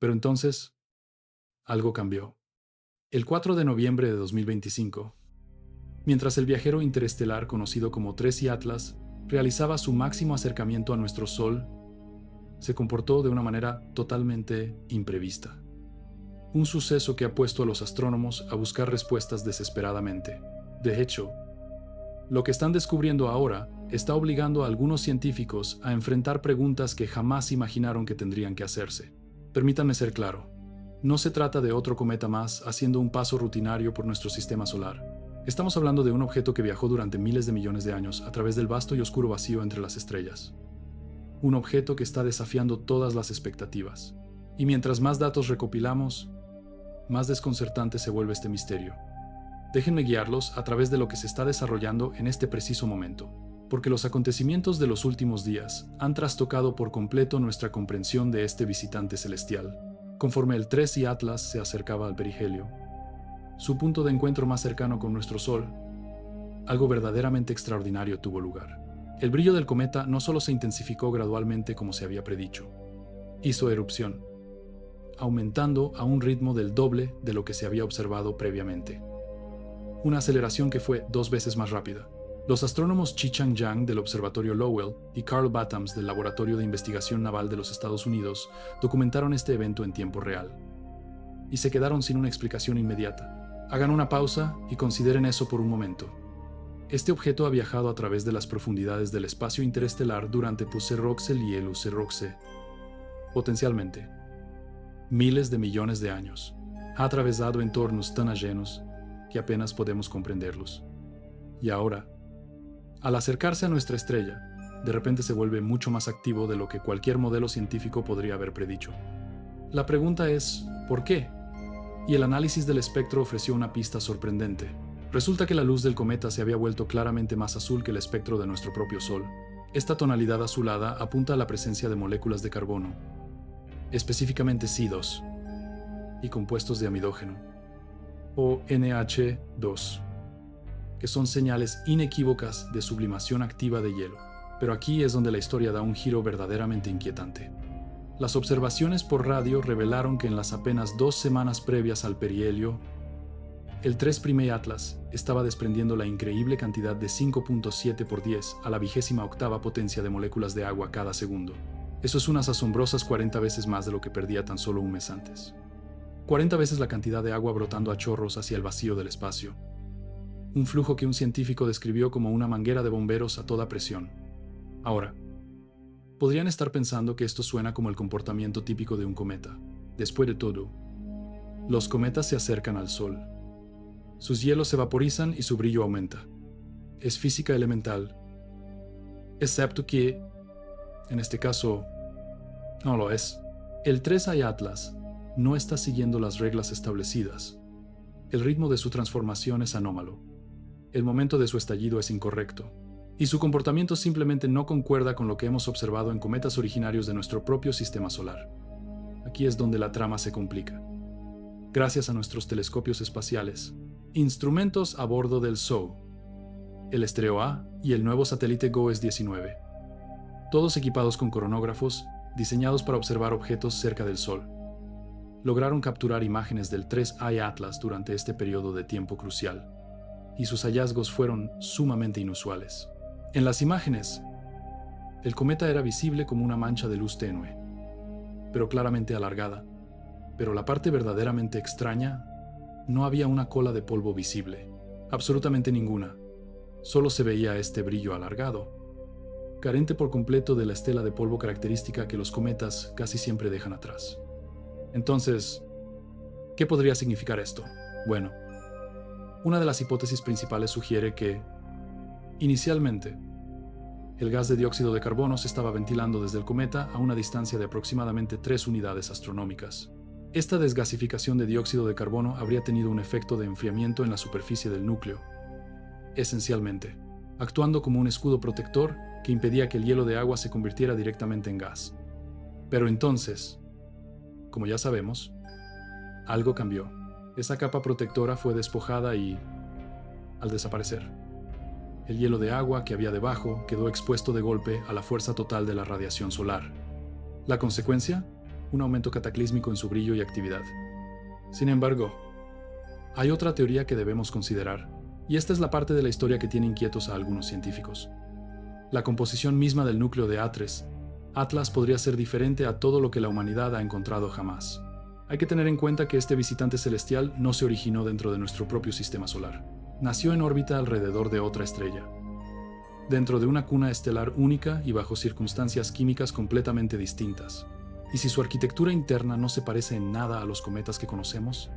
Pero entonces, algo cambió. El 4 de noviembre de 2025, mientras el viajero interestelar conocido como Tracy Atlas realizaba su máximo acercamiento a nuestro Sol, se comportó de una manera totalmente imprevista. Un suceso que ha puesto a los astrónomos a buscar respuestas desesperadamente. De hecho, lo que están descubriendo ahora está obligando a algunos científicos a enfrentar preguntas que jamás imaginaron que tendrían que hacerse. Permítanme ser claro, no se trata de otro cometa más haciendo un paso rutinario por nuestro sistema solar. Estamos hablando de un objeto que viajó durante miles de millones de años a través del vasto y oscuro vacío entre las estrellas. Un objeto que está desafiando todas las expectativas. Y mientras más datos recopilamos, más desconcertante se vuelve este misterio. Déjenme guiarlos a través de lo que se está desarrollando en este preciso momento, porque los acontecimientos de los últimos días han trastocado por completo nuestra comprensión de este visitante celestial. Conforme el Tracy Atlas se acercaba al perihelio, su punto de encuentro más cercano con nuestro Sol, algo verdaderamente extraordinario tuvo lugar. El brillo del cometa no solo se intensificó gradualmente como se había predicho, hizo erupción, aumentando a un ritmo del doble de lo que se había observado previamente. Una aceleración que fue 2 veces más rápida. Los astrónomos Chi-Chang Yang del Observatorio Lowell y Carl Battams del Laboratorio de Investigación Naval de los Estados Unidos documentaron este evento en tiempo real. Y se quedaron sin una explicación inmediata. Hagan una pausa y consideren eso por un momento. Este objeto ha viajado a través de las profundidades del espacio interestelar durante Pussé-Roxel y el Ussé-Roxé. Potencialmente, miles de millones de años. Ha atravesado entornos tan ajenos que apenas podemos comprenderlos. Y ahora, al acercarse a nuestra estrella, de repente se vuelve mucho más activo de lo que cualquier modelo científico podría haber predicho. La pregunta es, ¿por qué? Y el análisis del espectro ofreció una pista sorprendente. Resulta que la luz del cometa se había vuelto claramente más azul que el espectro de nuestro propio Sol. Esta tonalidad azulada apunta a la presencia de moléculas de carbono, específicamente Si2, y compuestos de amidógeno, o NH2, que son señales inequívocas de sublimación activa de hielo. Pero aquí es donde la historia da un giro verdaderamente inquietante. Las observaciones por radio revelaron que en las apenas 2 semanas previas al perihelio, el 3 Primé Atlas estaba desprendiendo la increíble cantidad de 5.7 por 10 a la 28ª potencia de moléculas de agua cada segundo. Eso es unas asombrosas 40 veces más de lo que perdía tan solo un mes antes. 40 veces la cantidad de agua brotando a chorros hacia el vacío del espacio. Un flujo que un científico describió como una manguera de bomberos a toda presión. Ahora, podrían estar pensando que esto suena como el comportamiento típico de un cometa. Después de todo, los cometas se acercan al Sol. Sus hielos se vaporizan y su brillo aumenta. Es física elemental. Excepto que, en este caso, no lo es. El 3I Atlas no está siguiendo las reglas establecidas. El ritmo de su transformación es anómalo. El momento de su estallido es incorrecto. Y su comportamiento simplemente no concuerda con lo que hemos observado en cometas originarios de nuestro propio sistema solar. Aquí es donde la trama se complica. Gracias a nuestros telescopios espaciales, instrumentos a bordo del SOHO, el Estreo A y el nuevo satélite GOES-19, todos equipados con coronógrafos diseñados para observar objetos cerca del Sol, lograron capturar imágenes del 3I Atlas durante este periodo de tiempo crucial, y sus hallazgos fueron sumamente inusuales. En las imágenes, el cometa era visible como una mancha de luz tenue, pero claramente alargada. Pero la parte verdaderamente extraña, no había una cola de polvo visible, absolutamente ninguna. Solo se veía este brillo alargado, carente por completo de la estela de polvo característica que los cometas casi siempre dejan atrás. Entonces, ¿qué podría significar esto? Bueno, una de las hipótesis principales sugiere que, inicialmente, el gas de dióxido de carbono se estaba ventilando desde el cometa a una distancia de aproximadamente 3 unidades astronómicas. Esta desgasificación de dióxido de carbono habría tenido un efecto de enfriamiento en la superficie del núcleo, esencialmente, actuando como un escudo protector que impedía que el hielo de agua se convirtiera directamente en gas. Pero entonces, como ya sabemos, algo cambió. Esa capa protectora fue despojada y, al desaparecer, el hielo de agua que había debajo quedó expuesto de golpe a la fuerza total de la radiación solar. ¿La consecuencia? un aumento cataclísmico en su brillo y actividad. Sin embargo, hay otra teoría que debemos considerar, y esta es la parte de la historia que tiene inquietos a algunos científicos. La composición misma del núcleo de A3, Atlas, podría ser diferente a todo lo que la humanidad ha encontrado jamás. Hay que tener en cuenta que este visitante celestial no se originó dentro de nuestro propio sistema solar. Nació en órbita alrededor de otra estrella, dentro de una cuna estelar única y bajo circunstancias químicas completamente distintas. Y si su arquitectura interna no se parece en nada a los cometas que conocemos,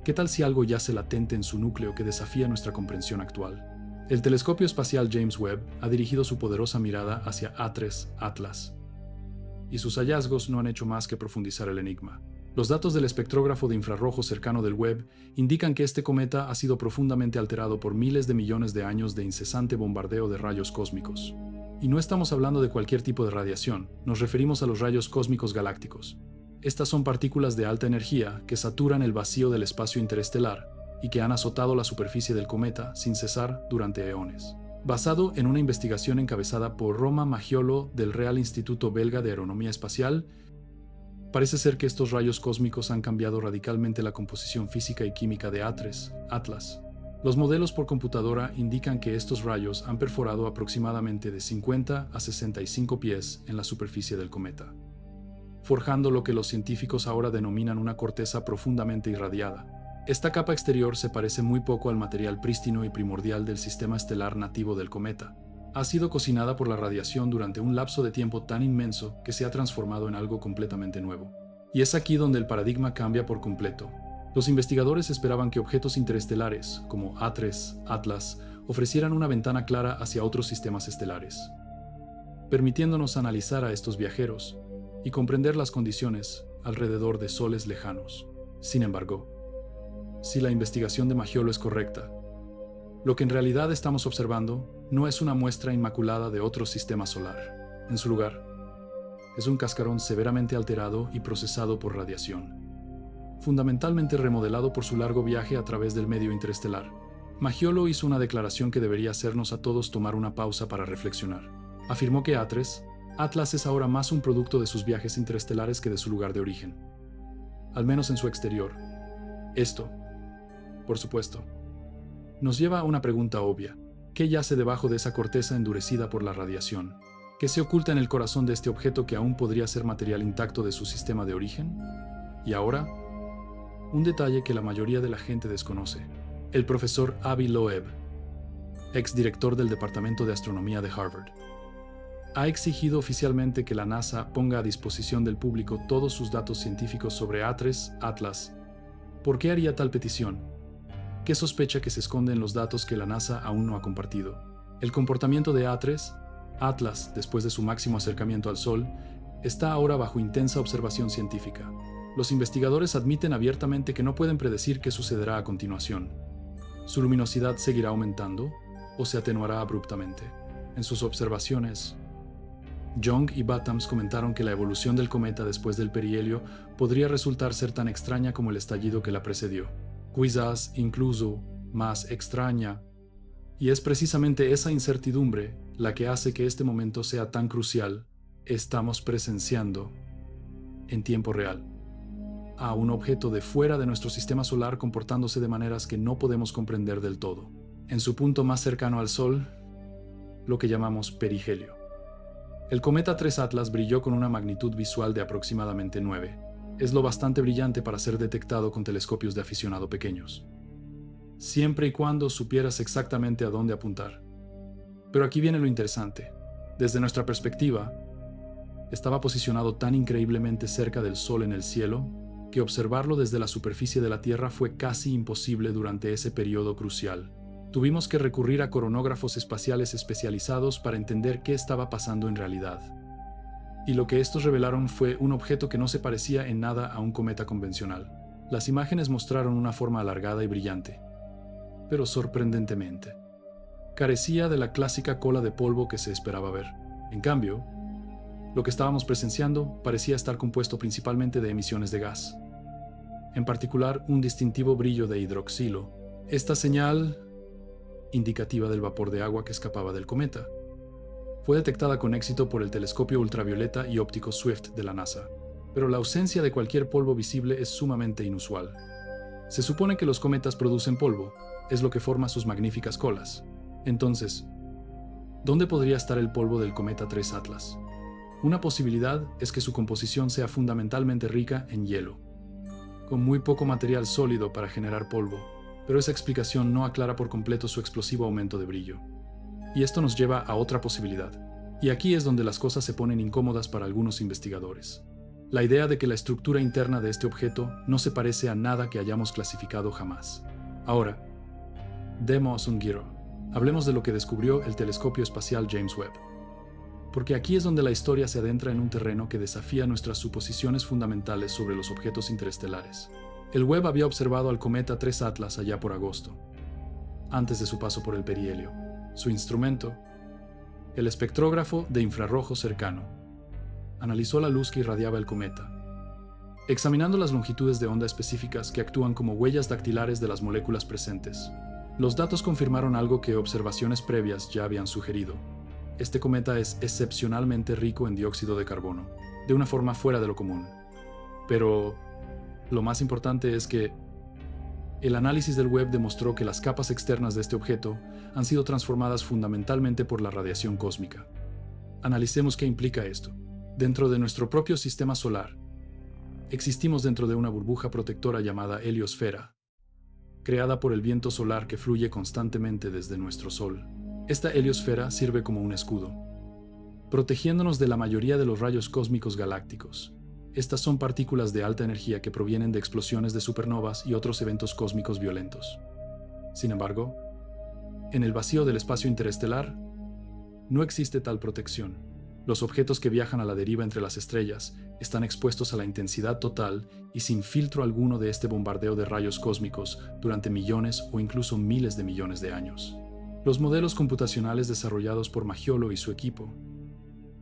¿qué tal si algo yace latente en su núcleo que desafía nuestra comprensión actual? El telescopio espacial James Webb ha dirigido su poderosa mirada hacia A3 Atlas, y sus hallazgos no han hecho más que profundizar el enigma. Los datos del espectrógrafo de infrarrojo cercano del Webb indican que este cometa ha sido profundamente alterado por miles de millones de años de incesante bombardeo de rayos cósmicos. Y no estamos hablando de cualquier tipo de radiación, nos referimos a los rayos cósmicos galácticos. Estas son partículas de alta energía que saturan el vacío del espacio interestelar y que han azotado la superficie del cometa sin cesar durante eones. Basado en una investigación encabezada por Roma Maggiolo del Real Instituto Belga de Aeronomía Espacial, parece ser que estos rayos cósmicos han cambiado radicalmente la composición física y química de A3 Atlas. Los modelos por computadora indican que estos rayos han perforado aproximadamente de 50 a 65 pies en la superficie del cometa, forjando lo que los científicos ahora denominan una corteza profundamente irradiada. Esta capa exterior se parece muy poco al material prístino y primordial del sistema estelar nativo del cometa. Ha sido cocinada por la radiación durante un lapso de tiempo tan inmenso que se ha transformado en algo completamente nuevo. Y es aquí donde el paradigma cambia por completo. Los investigadores esperaban que objetos interestelares, como A3 Atlas, ofrecieran una ventana clara hacia otros sistemas estelares, permitiéndonos analizar a estos viajeros y comprender las condiciones alrededor de soles lejanos. Sin embargo, si la investigación de Maggiolo es correcta, lo que en realidad estamos observando no es una muestra inmaculada de otro sistema solar. En su lugar, es un cascarón severamente alterado y procesado por radiación, fundamentalmente remodelado por su largo viaje a través del medio interestelar. Maggiolo hizo una declaración que debería hacernos a todos tomar una pausa para reflexionar. Afirmó que A3 Atlas es ahora más un producto de sus viajes interestelares que de su lugar de origen, al menos en su exterior. Esto, por supuesto, nos lleva a una pregunta obvia. ¿Qué yace debajo de esa corteza endurecida por la radiación? ¿Qué se oculta en el corazón de este objeto que aún podría ser material intacto de su sistema de origen? Y ahora, un detalle que la mayoría de la gente desconoce. El profesor Avi Loeb, exdirector del Departamento de Astronomía de Harvard, ha exigido oficialmente que la NASA ponga a disposición del público todos sus datos científicos sobre A3 Atlas. ¿Por qué haría tal petición? ¿Qué sospecha que se esconde en los datos que la NASA aún no ha compartido? El comportamiento de A3 Atlas, después de su máximo acercamiento al Sol, está ahora bajo intensa observación científica. Los investigadores admiten abiertamente que no pueden predecir qué sucederá a continuación. ¿Su luminosidad seguirá aumentando o se atenuará abruptamente? En sus observaciones, Young y Battams comentaron que la evolución del cometa después del perihelio podría resultar ser tan extraña como el estallido que la precedió. Quizás incluso más extraña. Y es precisamente esa incertidumbre la que hace que este momento sea tan crucial. Estamos presenciando, en tiempo real, a un objeto de fuera de nuestro sistema solar comportándose de maneras que no podemos comprender del todo. En su punto más cercano al Sol, lo que llamamos perihelio. El cometa 3 Atlas brilló con una magnitud visual de aproximadamente 9. Es lo bastante brillante para ser detectado con telescopios de aficionado pequeños, siempre y cuando supieras exactamente a dónde apuntar. Pero aquí viene lo interesante. Desde nuestra perspectiva, estaba posicionado tan increíblemente cerca del Sol en el cielo que observarlo desde la superficie de la Tierra fue casi imposible durante ese periodo crucial. Tuvimos que recurrir a coronógrafos espaciales especializados para entender qué estaba pasando en realidad. Y lo que estos revelaron fue un objeto que no se parecía en nada a un cometa convencional. Las imágenes mostraron una forma alargada y brillante, pero sorprendentemente carecía de la clásica cola de polvo que se esperaba ver. En cambio, lo que estábamos presenciando parecía estar compuesto principalmente de emisiones de gas, en particular un distintivo brillo de hidroxilo. Esta señal, indicativa del vapor de agua que escapaba del cometa, fue detectada con éxito por el telescopio ultravioleta y óptico Swift de la NASA. pero la ausencia de cualquier polvo visible es sumamente inusual. Se supone que los cometas producen polvo, es lo que forma sus magníficas colas. Entonces, ¿dónde podría estar el polvo del cometa 3 Atlas? Una posibilidad es que su composición sea fundamentalmente rica en hielo, con muy poco material sólido para generar polvo, pero esa explicación no aclara por completo su explosivo aumento de brillo. Y esto nos lleva a otra posibilidad, y aquí es donde las cosas se ponen incómodas para algunos investigadores. La idea de que la estructura interna de este objeto no se parece a nada que hayamos clasificado jamás. Ahora, demos un giro. Hablemos de lo que descubrió el telescopio espacial James Webb. Porque aquí es donde la historia se adentra en un terreno que desafía nuestras suposiciones fundamentales sobre los objetos interestelares. El Webb había observado al cometa 3 Atlas allá por agosto, antes de su paso por el perihelio. Su instrumento, el espectrógrafo de infrarrojo cercano, analizó la luz que irradiaba el cometa, examinando las longitudes de onda específicas que actúan como huellas dactilares de las moléculas presentes. Los datos confirmaron algo que observaciones previas ya habían sugerido. Este cometa es excepcionalmente rico en dióxido de carbono, de una forma fuera de lo común. Pero lo más importante es que el análisis del Webb demostró que las capas externas de este objeto han sido transformadas fundamentalmente por la radiación cósmica. Analicemos qué implica esto. Dentro de nuestro propio sistema solar, existimos dentro de una burbuja protectora llamada heliosfera, creada por el viento solar que fluye constantemente desde nuestro Sol. Esta heliosfera sirve como un escudo, protegiéndonos de la mayoría de los rayos cósmicos galácticos. Estas son partículas de alta energía que provienen de explosiones de supernovas y otros eventos cósmicos violentos. Sin embargo, en el vacío del espacio interestelar, no existe tal protección. Los objetos que viajan a la deriva entre las estrellas están expuestos a la intensidad total y sin filtro alguno de este bombardeo de rayos cósmicos durante millones o incluso miles de millones de años. Los modelos computacionales desarrollados por Maggiolo y su equipo,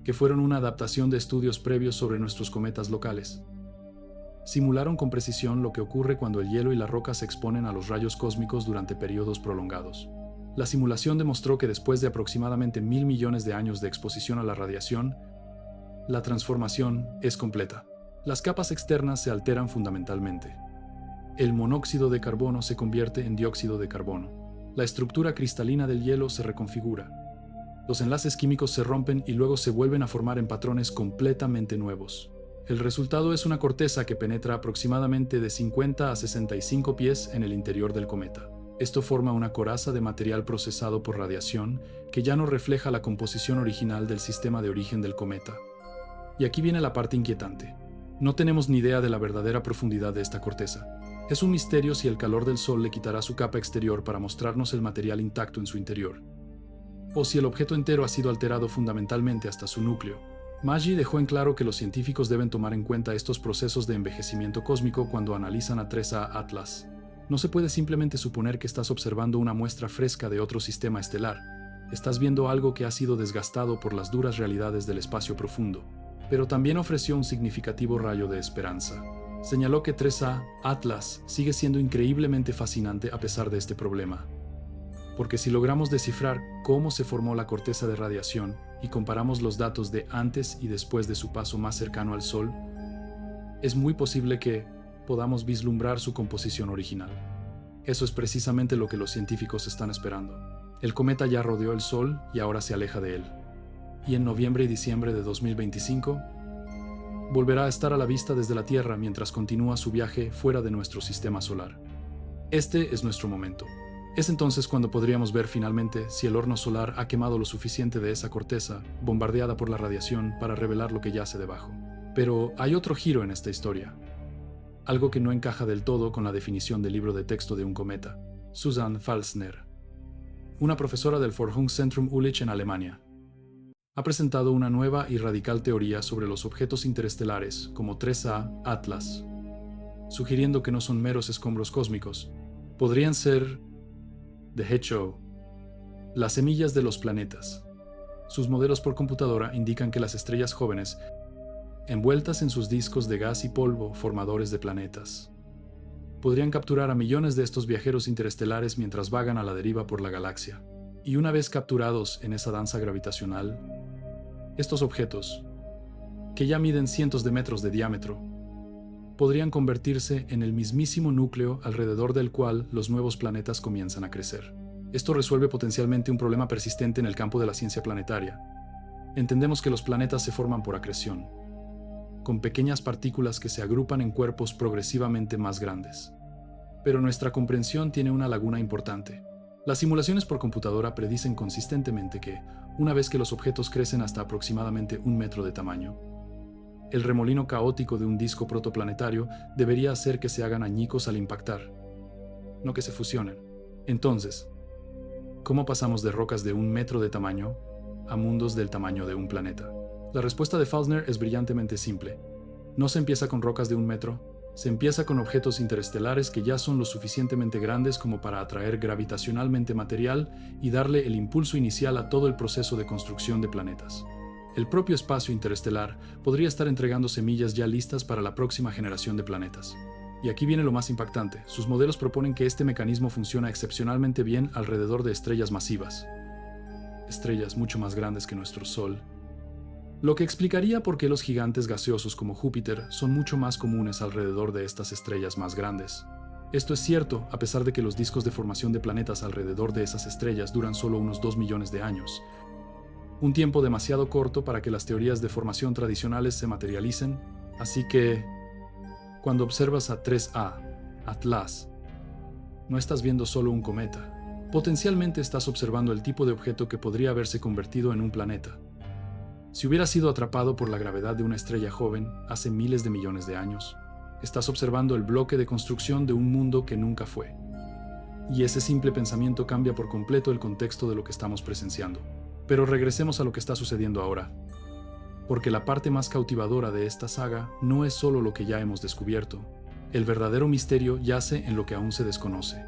que fueron una adaptación de estudios previos sobre nuestros cometas locales, simularon con precisión lo que ocurre cuando el hielo y la roca se exponen a los rayos cósmicos durante periodos prolongados. La simulación demostró que después de aproximadamente 1.000 millones de años de exposición a la radiación, la transformación es completa. Las capas externas se alteran fundamentalmente. El monóxido de carbono se convierte en dióxido de carbono. La estructura cristalina del hielo se reconfigura. Los enlaces químicos se rompen y luego se vuelven a formar en patrones completamente nuevos. El resultado es una corteza que penetra aproximadamente de 50 a 65 pies en el interior del cometa. Esto forma una coraza de material procesado por radiación que ya no refleja la composición original del sistema de origen del cometa. Y aquí viene la parte inquietante. No tenemos ni idea de la verdadera profundidad de esta corteza. Es un misterio si el calor del Sol le quitará su capa exterior para mostrarnos el material intacto en su interior, o si el objeto entero ha sido alterado fundamentalmente hasta su núcleo. Maggi dejó en claro que los científicos deben tomar en cuenta estos procesos de envejecimiento cósmico cuando analizan a 3A Atlas. No se puede simplemente suponer que estás observando una muestra fresca de otro sistema estelar. Estás viendo algo que ha sido desgastado por las duras realidades del espacio profundo. Pero también ofreció un significativo rayo de esperanza. Señaló que 3A Atlas sigue siendo increíblemente fascinante a pesar de este problema. Porque si logramos descifrar cómo se formó la corteza de radiación y comparamos los datos de antes y después de su paso más cercano al Sol, es muy posible que podamos vislumbrar su composición original. Eso es precisamente lo que los científicos están esperando. El cometa ya rodeó el Sol y ahora se aleja de él. Y en noviembre y diciembre de 2025, volverá a estar a la vista desde la Tierra mientras continúa su viaje fuera de nuestro sistema solar. Este es nuestro momento. Es entonces cuando podríamos ver finalmente si el horno solar ha quemado lo suficiente de esa corteza, bombardeada por la radiación, para revelar lo que yace debajo. Pero hay otro giro en esta historia. Algo que no encaja del todo con la definición del libro de texto de un cometa. Susanne Pfalzner, una profesora del Forschungszentrum Jülich en Alemania, ha presentado una nueva y radical teoría sobre los objetos interestelares como 3A Atlas, sugiriendo que no son meros escombros cósmicos. Podrían ser, de hecho, las semillas de los planetas. Sus modelos por computadora indican que las estrellas jóvenes, envueltas en sus discos de gas y polvo formadores de planetas, podrían capturar a millones de estos viajeros interestelares mientras vagan a la deriva por la galaxia. Y una vez capturados en esa danza gravitacional, estos objetos que ya miden cientos de metros de diámetro, podrían convertirse en el mismísimo núcleo alrededor del cual los nuevos planetas comienzan a crecer. Esto resuelve potencialmente un problema persistente en el campo de la ciencia planetaria. Entendemos que los planetas se forman por acreción, con pequeñas partículas que se agrupan en cuerpos progresivamente más grandes. Pero nuestra comprensión tiene una laguna importante. Las simulaciones por computadora predicen consistentemente que, una vez que los objetos crecen hasta aproximadamente 1 metro de tamaño, el remolino caótico de un disco protoplanetario debería hacer que se hagan añicos al impactar, no que se fusionen. Entonces, ¿cómo pasamos de rocas de 1 metro de tamaño a mundos del tamaño de un planeta? La respuesta de Faulkner es brillantemente simple. No se empieza con rocas de 1 metro, se empieza con objetos interestelares que ya son lo suficientemente grandes como para atraer gravitacionalmente material y darle el impulso inicial a todo el proceso de construcción de planetas. El propio espacio interestelar podría estar entregando semillas ya listas para la próxima generación de planetas. Y aquí viene lo más impactante. Sus modelos proponen que este mecanismo funciona excepcionalmente bien alrededor de estrellas masivas. Estrellas mucho más grandes que nuestro Sol. Lo que explicaría por qué los gigantes gaseosos como Júpiter son mucho más comunes alrededor de estas estrellas más grandes. Esto es cierto a pesar de que los discos de formación de planetas alrededor de esas estrellas duran solo unos 2 millones de años. Un tiempo demasiado corto para que las teorías de formación tradicionales se materialicen, así que, cuando observas a 3A, Atlas, no estás viendo solo un cometa. Potencialmente estás observando el tipo de objeto que podría haberse convertido en un planeta. Si hubiera sido atrapado por la gravedad de una estrella joven hace miles de millones de años, estás observando el bloque de construcción de un mundo que nunca fue. Y ese simple pensamiento cambia por completo el contexto de lo que estamos presenciando. Pero regresemos a lo que está sucediendo ahora. Porque la parte más cautivadora de esta saga no es solo lo que ya hemos descubierto. El verdadero misterio yace en lo que aún se desconoce.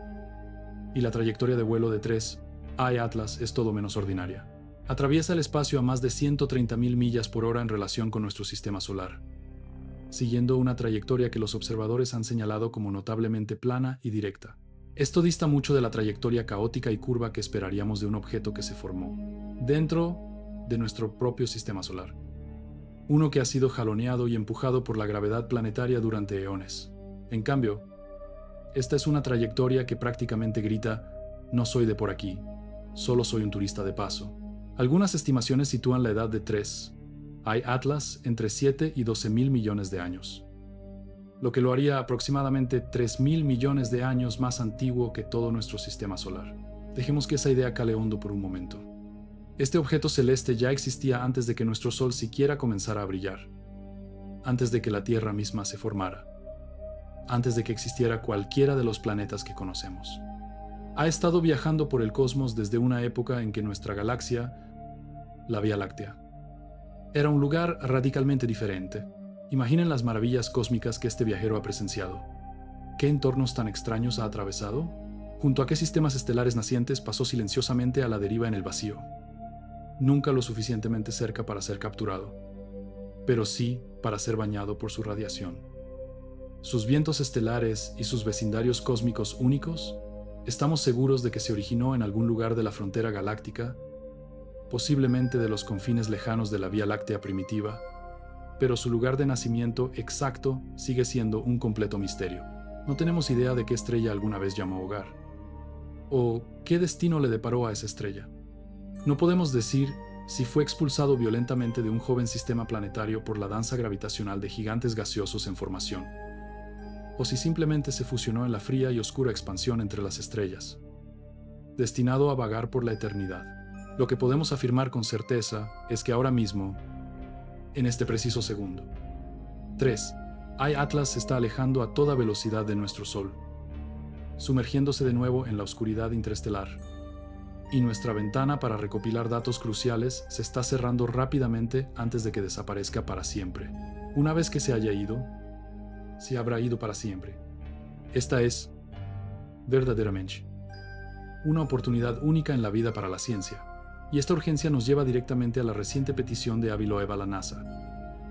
Y la trayectoria de vuelo de 3I Atlas es todo menos ordinaria. Atraviesa el espacio a más de 130.000 millas por hora en relación con nuestro sistema solar, siguiendo una trayectoria que los observadores han señalado como notablemente plana y directa. Esto dista mucho de la trayectoria caótica y curva que esperaríamos de un objeto que se formó dentro de nuestro propio sistema solar. Uno que ha sido jaloneado y empujado por la gravedad planetaria durante eones. En cambio, esta es una trayectoria que prácticamente grita: no soy de por aquí, solo soy un turista de paso. Algunas estimaciones sitúan la edad de 3I Atlas entre 7 y 12.000 millones de años, lo que lo haría aproximadamente 3.000 millones de años más antiguo que todo nuestro sistema solar. Dejemos que esa idea cale hondo por un momento. Este objeto celeste ya existía antes de que nuestro Sol siquiera comenzara a brillar, antes de que la Tierra misma se formara, antes de que existiera cualquiera de los planetas que conocemos. Ha estado viajando por el cosmos desde una época en que nuestra galaxia, la Vía Láctea, era un lugar radicalmente diferente. Imaginen las maravillas cósmicas que este viajero ha presenciado. ¿Qué entornos tan extraños ha atravesado? ¿Junto a qué sistemas estelares nacientes pasó silenciosamente a la deriva en el vacío? Nunca lo suficientemente cerca para ser capturado, pero sí para ser bañado por su radiación. Sus vientos estelares y sus vecindarios cósmicos únicos, estamos seguros de que se originó en algún lugar de la frontera galáctica, posiblemente de los confines lejanos de la Vía Láctea primitiva, pero su lugar de nacimiento exacto sigue siendo un completo misterio. No tenemos idea de qué estrella alguna vez llamó hogar, o qué destino le deparó a esa estrella. No podemos decir si fue expulsado violentamente de un joven sistema planetario por la danza gravitacional de gigantes gaseosos en formación, o si simplemente se fusionó en la fría y oscura expansión entre las estrellas, destinado a vagar por la eternidad. Lo que podemos afirmar con certeza es que ahora mismo, en este preciso segundo, 3I Atlas se está alejando a toda velocidad de nuestro Sol, sumergiéndose de nuevo en la oscuridad interestelar, y nuestra ventana para recopilar datos cruciales se está cerrando rápidamente antes de que desaparezca para siempre. Una vez que se haya ido, se habrá ido para siempre. Esta es, verdaderamente, una oportunidad única en la vida para la ciencia. Y esta urgencia nos lleva directamente a la reciente petición de Avi Loeb a la NASA.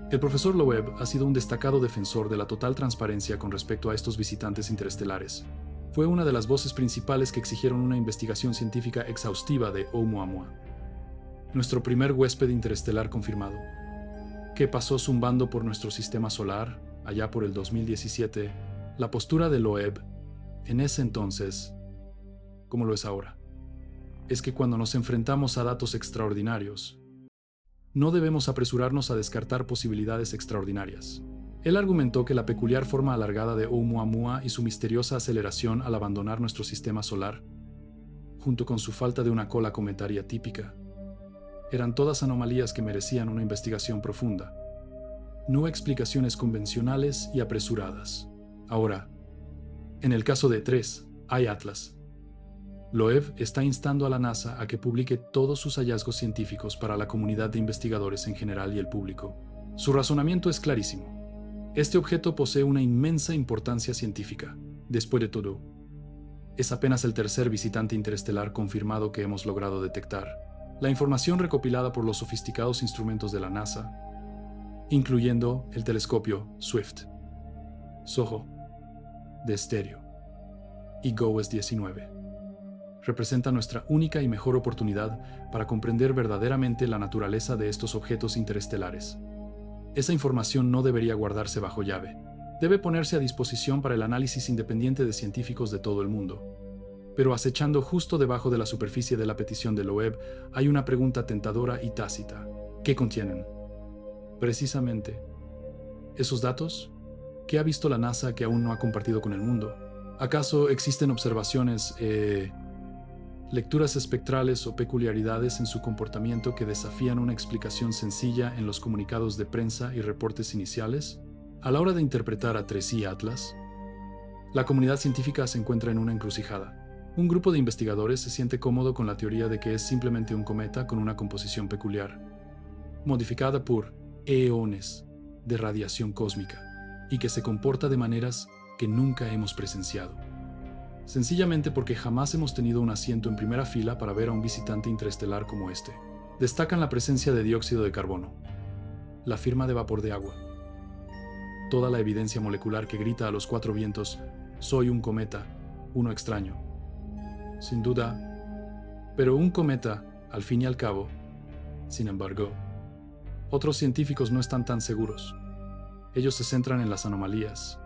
El profesor Loeb ha sido un destacado defensor de la total transparencia con respecto a estos visitantes interestelares. Fue una de las voces principales que exigieron una investigación científica exhaustiva de Oumuamua, nuestro primer huésped interestelar confirmado, que pasó zumbando por nuestro sistema solar, allá por el 2017, la postura de Loeb, en ese entonces, como lo es ahora, es que cuando nos enfrentamos a datos extraordinarios, no debemos apresurarnos a descartar posibilidades extraordinarias. Él argumentó que la peculiar forma alargada de Oumuamua y su misteriosa aceleración al abandonar nuestro sistema solar, junto con su falta de una cola cometaria típica, eran todas anomalías que merecían una investigación profunda, no explicaciones convencionales y apresuradas. Ahora, en el caso de 3, hay Atlas. Loeb está instando a la NASA a que publique todos sus hallazgos científicos para la comunidad de investigadores en general y el público. Su razonamiento es clarísimo. Este objeto posee una inmensa importancia científica. Después de todo, es apenas el tercer visitante interestelar confirmado que hemos logrado detectar. La información recopilada por los sofisticados instrumentos de la NASA, incluyendo el telescopio Swift, SOHO, de Stereo y GOES-19, representa nuestra única y mejor oportunidad para comprender verdaderamente la naturaleza de estos objetos interestelares. Esa información no debería guardarse bajo llave. Debe ponerse a disposición para el análisis independiente de científicos de todo el mundo. Pero acechando justo debajo de la superficie de la petición de Loeb hay una pregunta tentadora y tácita. ¿Qué contienen? Precisamente, ¿esos datos? ¿Qué ha visto la NASA que aún no ha compartido con el mundo? ¿Acaso existen observaciones, lecturas espectrales o peculiaridades en su comportamiento que desafían una explicación sencilla en los comunicados de prensa y reportes iniciales? A la hora de interpretar a 3i Atlas, la comunidad científica se encuentra en una encrucijada. Un grupo de investigadores se siente cómodo con la teoría de que es simplemente un cometa con una composición peculiar, modificada por eones de radiación cósmica, y que se comporta de maneras que nunca hemos presenciado. Sencillamente porque jamás hemos tenido un asiento en primera fila para ver a un visitante interestelar como este. Destacan la presencia de dióxido de carbono, la firma de vapor de agua, toda la evidencia molecular que grita a los cuatro vientos: soy un cometa, uno extraño. Sin duda, pero un cometa, al fin y al cabo. Sin embargo, otros científicos no están tan seguros. Ellos se centran en las anomalías,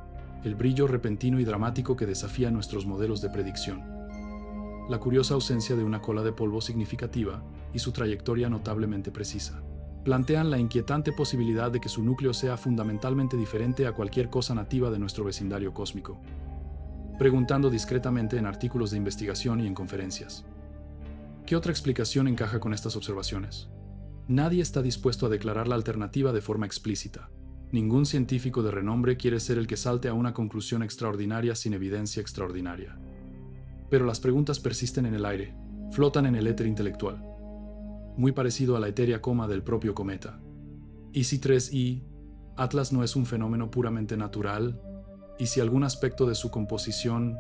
el brillo repentino y dramático que desafía nuestros modelos de predicción, la curiosa ausencia de una cola de polvo significativa y su trayectoria notablemente precisa. Plantean la inquietante posibilidad de que su núcleo sea fundamentalmente diferente a cualquier cosa nativa de nuestro vecindario cósmico, preguntando discretamente en artículos de investigación y en conferencias. ¿Qué otra explicación encaja con estas observaciones? Nadie está dispuesto a declarar la alternativa de forma explícita. Ningún científico de renombre quiere ser el que salte a una conclusión extraordinaria sin evidencia extraordinaria. Pero las preguntas persisten en el aire, flotan en el éter intelectual, muy parecido a la etérea coma del propio cometa. ¿Y si 3i Atlas no es un fenómeno puramente natural? ¿Y si algún aspecto de su composición,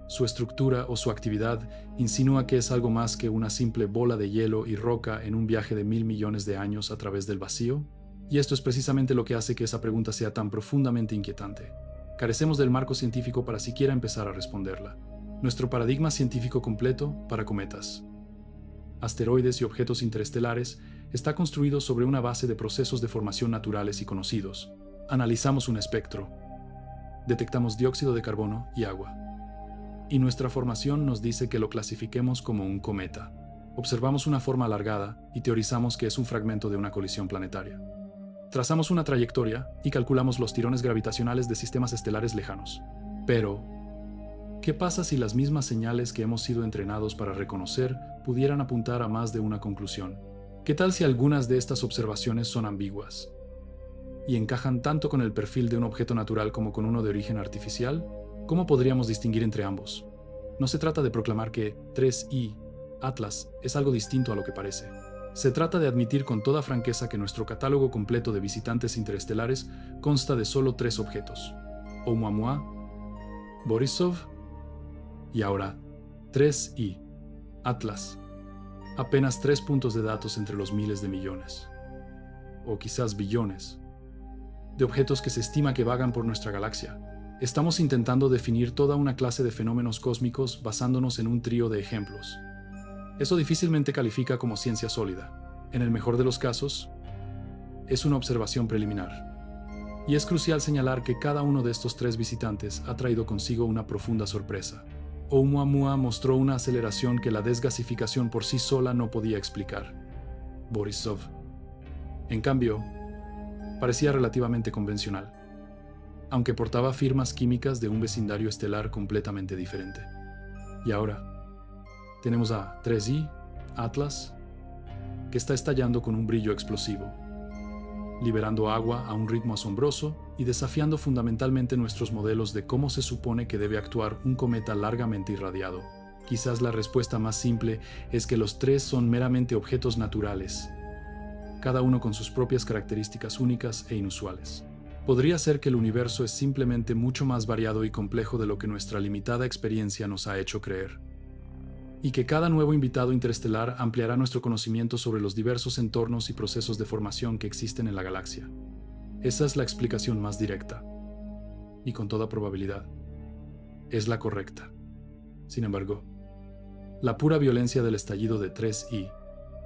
su estructura o su actividad insinúa que es algo más que una simple bola de hielo y roca en un viaje de 1.000 millones de años a través del vacío? Y esto es precisamente lo que hace que esa pregunta sea tan profundamente inquietante. Carecemos del marco científico para siquiera empezar a responderla. Nuestro paradigma científico completo para cometas, asteroides y objetos interestelares está construido sobre una base de procesos de formación naturales y conocidos. Analizamos un espectro, detectamos dióxido de carbono y agua, y nuestra formación nos dice que lo clasifiquemos como un cometa. Observamos una forma alargada y teorizamos que es un fragmento de una colisión planetaria. Trazamos una trayectoria y calculamos los tirones gravitacionales de sistemas estelares lejanos. Pero, ¿qué pasa si las mismas señales que hemos sido entrenados para reconocer pudieran apuntar a más de una conclusión? ¿Qué tal si algunas de estas observaciones son ambiguas y encajan tanto con el perfil de un objeto natural como con uno de origen artificial? ¿Cómo podríamos distinguir entre ambos? No se trata de proclamar que 3i Atlas es algo distinto a lo que parece. Se trata de admitir con toda franqueza que nuestro catálogo completo de visitantes interestelares consta de solo 3 objetos: Oumuamua, Borisov y ahora 3i Atlas. Apenas 3 puntos de datos entre los miles de millones, o quizás billones, de objetos que se estima que vagan por nuestra galaxia. Estamos intentando definir toda una clase de fenómenos cósmicos basándonos en un trío de ejemplos. Eso difícilmente califica como ciencia sólida. En el mejor de los casos, es una observación preliminar. Y es crucial señalar que cada uno de estos 3 visitantes ha traído consigo una profunda sorpresa. Oumuamua mostró una aceleración que la desgasificación por sí sola no podía explicar. Borisov, en cambio, parecía relativamente convencional, aunque portaba firmas químicas de un vecindario estelar completamente diferente. Y ahora, tenemos a 3i, Atlas, que está estallando con un brillo explosivo, liberando agua a un ritmo asombroso y desafiando fundamentalmente nuestros modelos de cómo se supone que debe actuar un cometa largamente irradiado. Quizás la respuesta más simple es que los 3 son meramente objetos naturales, cada uno con sus propias características únicas e inusuales. Podría ser que el universo es simplemente mucho más variado y complejo de lo que nuestra limitada experiencia nos ha hecho creer, y que cada nuevo invitado interestelar ampliará nuestro conocimiento sobre los diversos entornos y procesos de formación que existen en la galaxia. Esa es la explicación más directa, y con toda probabilidad, es la correcta. Sin embargo, la pura violencia del estallido de 3i,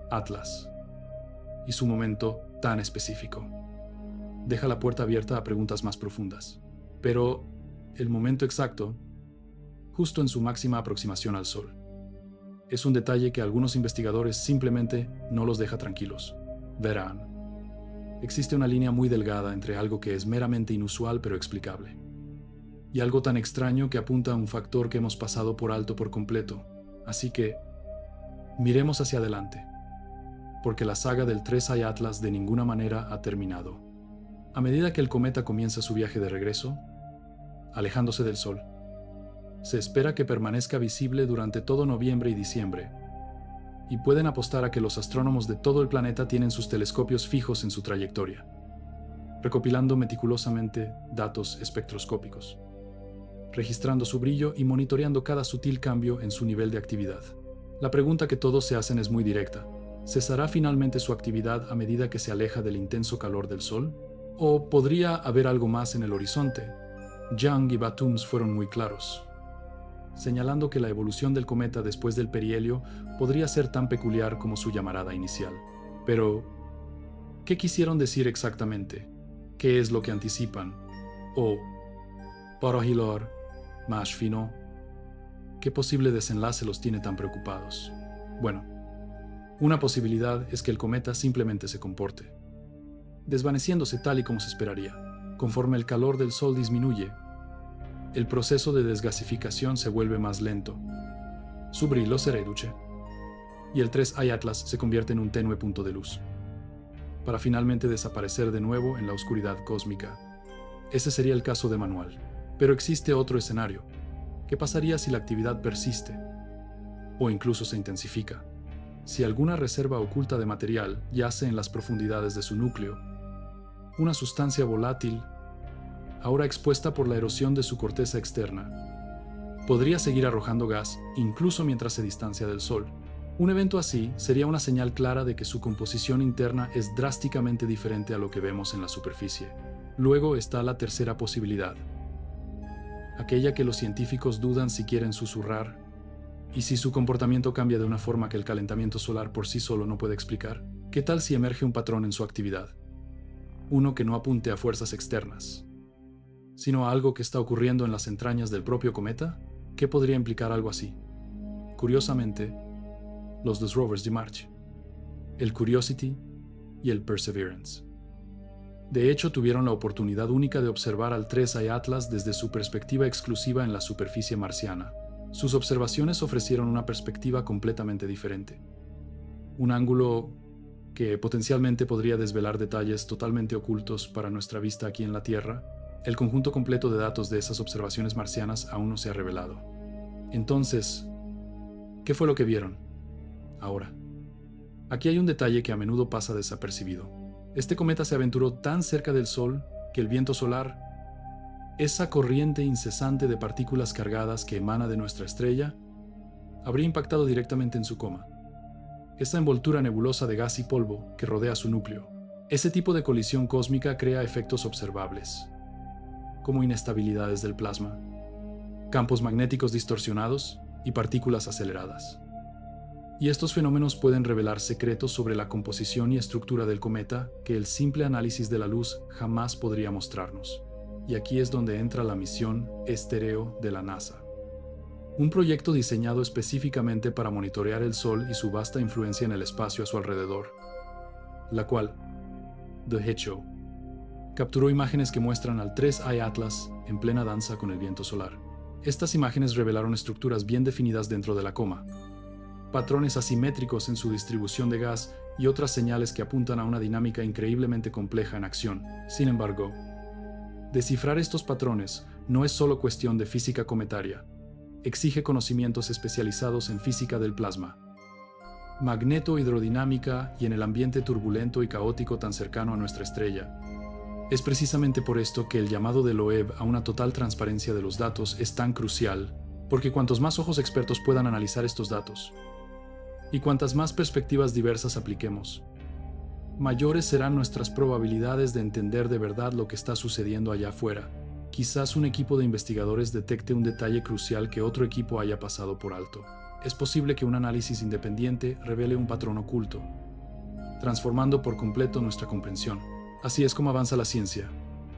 Atlas, y su momento tan específico, deja la puerta abierta a preguntas más profundas. Pero el momento exacto, justo en su máxima aproximación al Sol, es un detalle que algunos investigadores simplemente no los deja tranquilos. Verán, existe una línea muy delgada entre algo que es meramente inusual pero explicable, y algo tan extraño que apunta a un factor que hemos pasado por alto por completo. Así que, miremos hacia adelante, porque la saga del 3i Atlas de ninguna manera ha terminado. A medida que el cometa comienza su viaje de regreso, alejándose del Sol, se espera que permanezca visible durante todo noviembre y diciembre, y pueden apostar a que los astrónomos de todo el planeta tienen sus telescopios fijos en su trayectoria, recopilando meticulosamente datos espectroscópicos, registrando su brillo y monitoreando cada sutil cambio en su nivel de actividad. La pregunta que todos se hacen es muy directa. ¿Cesará finalmente su actividad a medida que se aleja del intenso calor del Sol? ¿O podría haber algo más en el horizonte? Young y Batums fueron muy claros, señalando que la evolución del cometa después del perihelio podría ser tan peculiar como su llamarada inicial. Pero, ¿qué quisieron decir exactamente? ¿Qué es lo que anticipan? O, para hilar más fino, ¿qué posible desenlace los tiene tan preocupados? Bueno, una posibilidad es que el cometa simplemente se comporte, desvaneciéndose tal y como se esperaría. Conforme el calor del Sol disminuye, el proceso de desgasificación se vuelve más lento. Su brillo se reduce, y el 3i Atlas se convierte en un tenue punto de luz, para finalmente desaparecer de nuevo en la oscuridad cósmica. Ese sería el caso de Manuel. Pero existe otro escenario. ¿Qué pasaría si la actividad persiste? O incluso se intensifica. Si alguna reserva oculta de material yace en las profundidades de su núcleo, una sustancia volátil, ahora expuesta por la erosión de su corteza externa, podría seguir arrojando gas incluso mientras se distancia del Sol. Un evento así sería una señal clara de que su composición interna es drásticamente diferente a lo que vemos en la superficie. Luego está la tercera posibilidad, aquella que los científicos dudan si quieren susurrar, y si su comportamiento cambia de una forma que el calentamiento solar por sí solo no puede explicar. ¿Qué tal si emerge un patrón en su actividad? Uno que no apunte a fuerzas externas, sino a algo que está ocurriendo en las entrañas del propio cometa. ¿Qué podría implicar algo así? Curiosamente, los dos rovers de March, el Curiosity y el Perseverance, de hecho tuvieron la oportunidad única de observar al 3i Atlas desde su perspectiva exclusiva en la superficie marciana. Sus observaciones ofrecieron una perspectiva completamente diferente, un ángulo que potencialmente podría desvelar detalles totalmente ocultos para nuestra vista aquí en la Tierra. El conjunto completo de datos de esas observaciones marcianas aún no se ha revelado. Entonces, ¿qué fue lo que vieron? Ahora, aquí hay un detalle que a menudo pasa desapercibido. Este cometa se aventuró tan cerca del Sol que el viento solar, esa corriente incesante de partículas cargadas que emana de nuestra estrella, habría impactado directamente en su coma. Esa envoltura nebulosa de gas y polvo que rodea su núcleo. Ese tipo de colisión cósmica crea efectos observables, como inestabilidades del plasma, campos magnéticos distorsionados y partículas aceleradas. Y estos fenómenos pueden revelar secretos sobre la composición y estructura del cometa que el simple análisis de la luz jamás podría mostrarnos. Y aquí es donde entra la misión Estereo de la NASA. Un proyecto diseñado específicamente para monitorear el Sol y su vasta influencia en el espacio a su alrededor, la cual, The HECHO, capturó imágenes que muestran al 3I Atlas en plena danza con el viento solar. Estas imágenes revelaron estructuras bien definidas dentro de la coma, patrones asimétricos en su distribución de gas y otras señales que apuntan a una dinámica increíblemente compleja en acción. Sin embargo, descifrar estos patrones no es solo cuestión de física cometaria, exige conocimientos especializados en física del plasma, magneto-hidrodinámica y en el ambiente turbulento y caótico tan cercano a nuestra estrella. Es precisamente por esto que el llamado de Loeb a una total transparencia de los datos es tan crucial, porque cuantos más ojos expertos puedan analizar estos datos, y cuantas más perspectivas diversas apliquemos, mayores serán nuestras probabilidades de entender de verdad lo que está sucediendo allá afuera. Quizás un equipo de investigadores detecte un detalle crucial que otro equipo haya pasado por alto. Es posible que un análisis independiente revele un patrón oculto, transformando por completo nuestra comprensión. Así es como avanza la ciencia,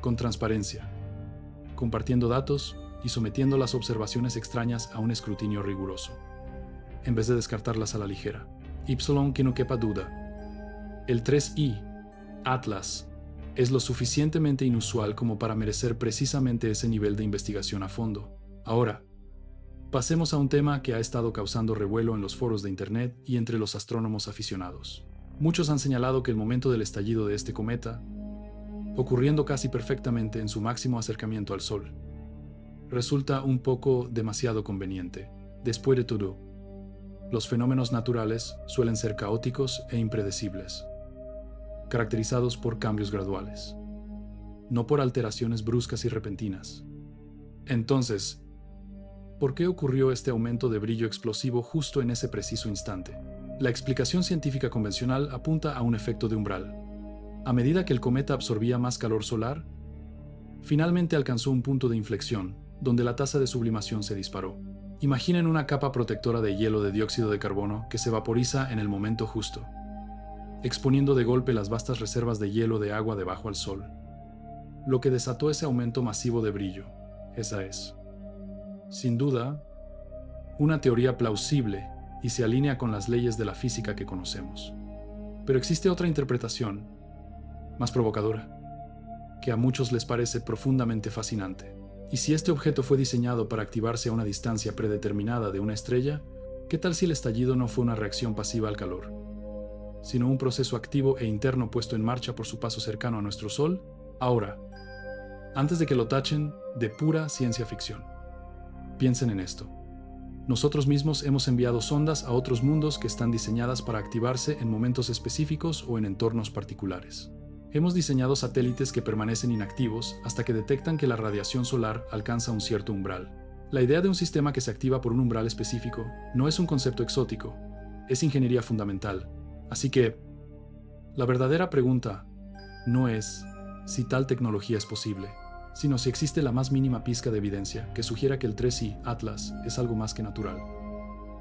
con transparencia, compartiendo datos y sometiendo las observaciones extrañas a un escrutinio riguroso, en vez de descartarlas a la ligera. Ipsilon, que no quepa duda. El 3I, Atlas, es lo suficientemente inusual como para merecer precisamente ese nivel de investigación a fondo. Ahora, pasemos a un tema que ha estado causando revuelo en los foros de Internet y entre los astrónomos aficionados. Muchos han señalado que el momento del estallido de este cometa, ocurriendo casi perfectamente en su máximo acercamiento al Sol, resulta un poco demasiado conveniente. Después de todo, los fenómenos naturales suelen ser caóticos e impredecibles, caracterizados por cambios graduales, no por alteraciones bruscas y repentinas. Entonces, ¿por qué ocurrió este aumento de brillo explosivo justo en ese preciso instante? La explicación científica convencional apunta a un efecto de umbral. A medida que el cometa absorbía más calor solar, finalmente alcanzó un punto de inflexión, donde la tasa de sublimación se disparó. Imaginen una capa protectora de hielo de dióxido de carbono que se vaporiza en el momento justo, exponiendo de golpe las vastas reservas de hielo de agua debajo al Sol, lo que desató ese aumento masivo de brillo. Esa es, sin duda, una teoría plausible y se alinea con las leyes de la física que conocemos. Pero existe otra interpretación, más provocadora, que a muchos les parece profundamente fascinante. ¿Y si este objeto fue diseñado para activarse a una distancia predeterminada de una estrella? ¿Qué tal si el estallido no fue una reacción pasiva al calor, sino un proceso activo e interno puesto en marcha por su paso cercano a nuestro Sol? Ahora, antes de que lo tachen de pura ciencia ficción, piensen en esto. Nosotros mismos hemos enviado sondas a otros mundos que están diseñadas para activarse en momentos específicos o en entornos particulares. Hemos diseñado satélites que permanecen inactivos hasta que detectan que la radiación solar alcanza un cierto umbral. La idea de un sistema que se activa por un umbral específico no es un concepto exótico, es ingeniería fundamental. Así que, la verdadera pregunta no es si tal tecnología es posible, sino si existe la más mínima pizca de evidencia que sugiera que el 3I Atlas es algo más que natural.